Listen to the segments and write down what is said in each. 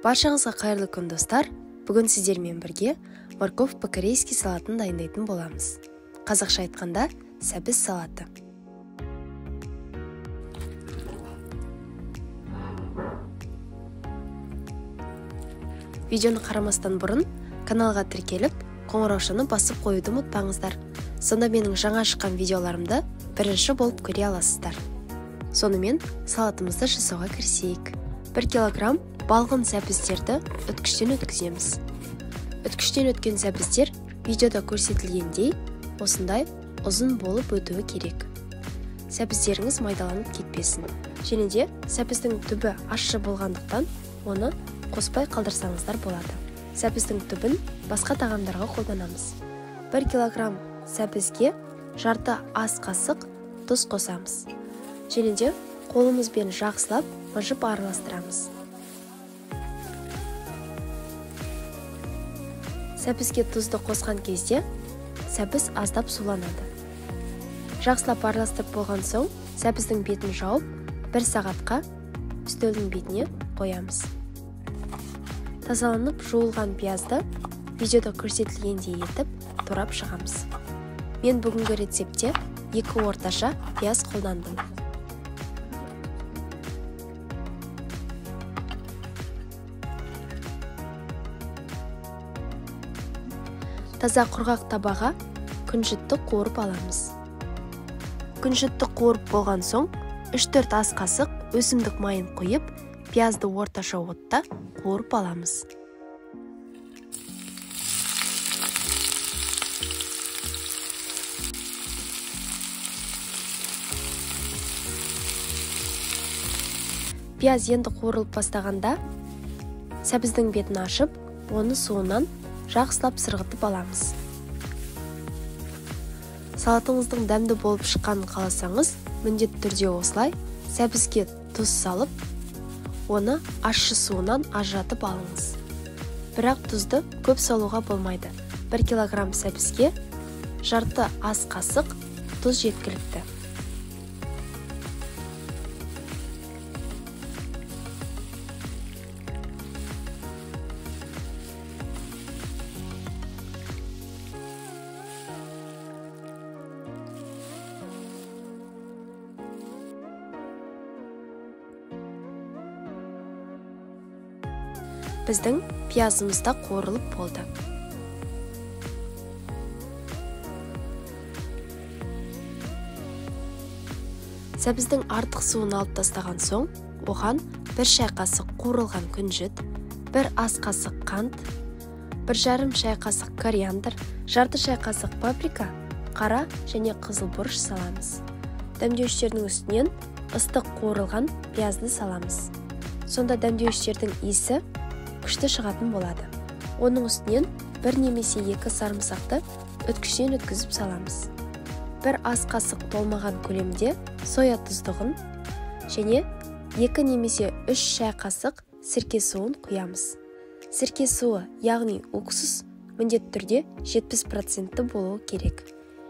Баршаңызға қайырлы күн достар. Бүгін сіздермен бірге морковь по-корейски салатын дайындайтын боламыз. Қазақша айтқанда сәбіз салаты. Видеоны қарамастан бұрын каналға тіркеліп, қоңыраушаны басып қоюды ұмытпаңыздар. Сонда менің жаңа шыққан видеоларымды бірінші болып көре аласыздар. Сонымен салатымызды жасауға кірісейік. 1 килограмм балғын сәбіздерді үткіштен өткіземіз. Үткіштен өткен сәбіздер видеода көрсетілгендей осындай ұзын болып өтуі керек. Сәбіздеріңіз майдаланып кетпесін. Және де сәбіздің түбі ащы болғандықтан оны қоспай қалдырсаңыздар болады. Сәбіздің түбін басқа тағамдарға қолданамыз. 1 килограмм сәбізге жарты ас қасық тұз қосамыз. Және де қолымызбен жақсылап мыжып араластырамыз. Сәбізге тұзды қосқан кезде сәбіз аздап суланады. Жақсылап араластырып болған соң, сәбіздің бетін жауып, 1 сағатқа үстелдің бетіне қоямыз. Тазаланып жуылған пиязды видеода көрсетілгендей етіп турап шығамыз. Мен бүгінгі рецептте 2 орташа пияз қолдандым. Таза құрғақ табаға күнжітті қуырып аламыз. Күнжітті қуырып болған соң, 3-4 ас қасық өсімдік майын қойып, пиязды орташа отта қуырып аламыз. Пияз енді қуырылып бастағанда, сәбіздің бетін ашып, оны суынан жақсылап сырғытып аламыз. Салатыңыздың дәмді болып шыққанын қаласаңыз, міндетті түрде осылай сәбізге тұз салып, оны ащы суынан ажыратып алыңыз. Бірақ тұзды көп салуға болмайды. 1 килограмм сәбізге жарты ас қасық тұз жеткілікті. Біздің пиязымыз да қуырылып болды. Сәбіздің артық суын алып тастаған соң, оған 1 шай қасық қуырылған күнжіт, 1 ас қасық қант, 1,5 шай қасық кориандр, жарты шай қасық паприка, қара және қызыл бұрыш саламыз. Дәмдеуіштердің үстінен ыстық қуырылған пиязды саламыз. Сонда дәмдеуіштердің иісі күшті шығатын болады. Оның үстінен 1 немесе 2 сарымсақты үткіштен өткізіп саламыз. 1 ас қасық толмаған көлемде соя тұздығын және 2 немесе 3 шай қасық сірке суын құямыз. Сірке суы, яғни уксус, міндетті түрде 70% болуы керек.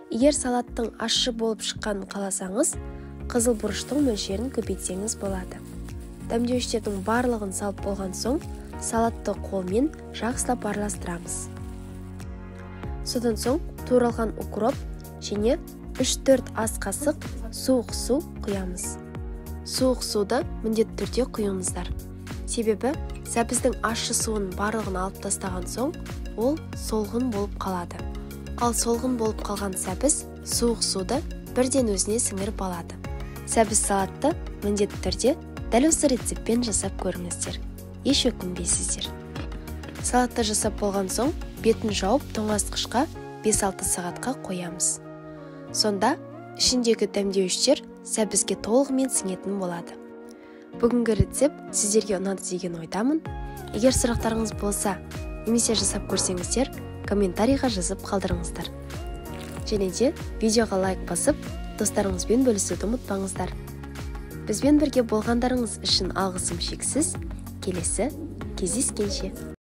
Егер салаттың ащы болып шыққанын қаласаңыз, қызыл бұрыштың мөлшерін көбейтсеңіз болады. Дәмдеуіштердің барлығын салып болған соң, салатты қолмен жақсылап араластырамыз. Содан соң туралған укроп және 3-4 ас қасық суық су құямыз. Суық суды міндетті түрде құйыңыздар. Себебі сәбіздің ащы суын барлығын алып тастаған соң, ол солғын болып қалады. Ал солғын болып қалған сәбіз суық суды бірден өзіне сіңіріп алады. Сәбіз салатты міндетті түрде дәл осы рецептпен жасап көріңіздер. Еш өкінбейсіздер. Салатты жасап болған соң, бетін жауып тоңазытқышқа 5-6 сағатқа қоямыз. Сонда ішіндегі дәмдеуіштер сәбізге толығымен сіңетін болады. Бүгінгі рецепт сіздерге ұнады деген ойдамын. Егер сұрақтарыңыз болса, немесе жасап көрсеңіздер, комментарийға жазып қалдырыңыздар. Және де видеоға лайк басып, достарыңызбен бөлісуді ұмытпаңыздар. Бізбен бірге болғандарыңыз үшін алғысым шексіз. Келесі кездескенше.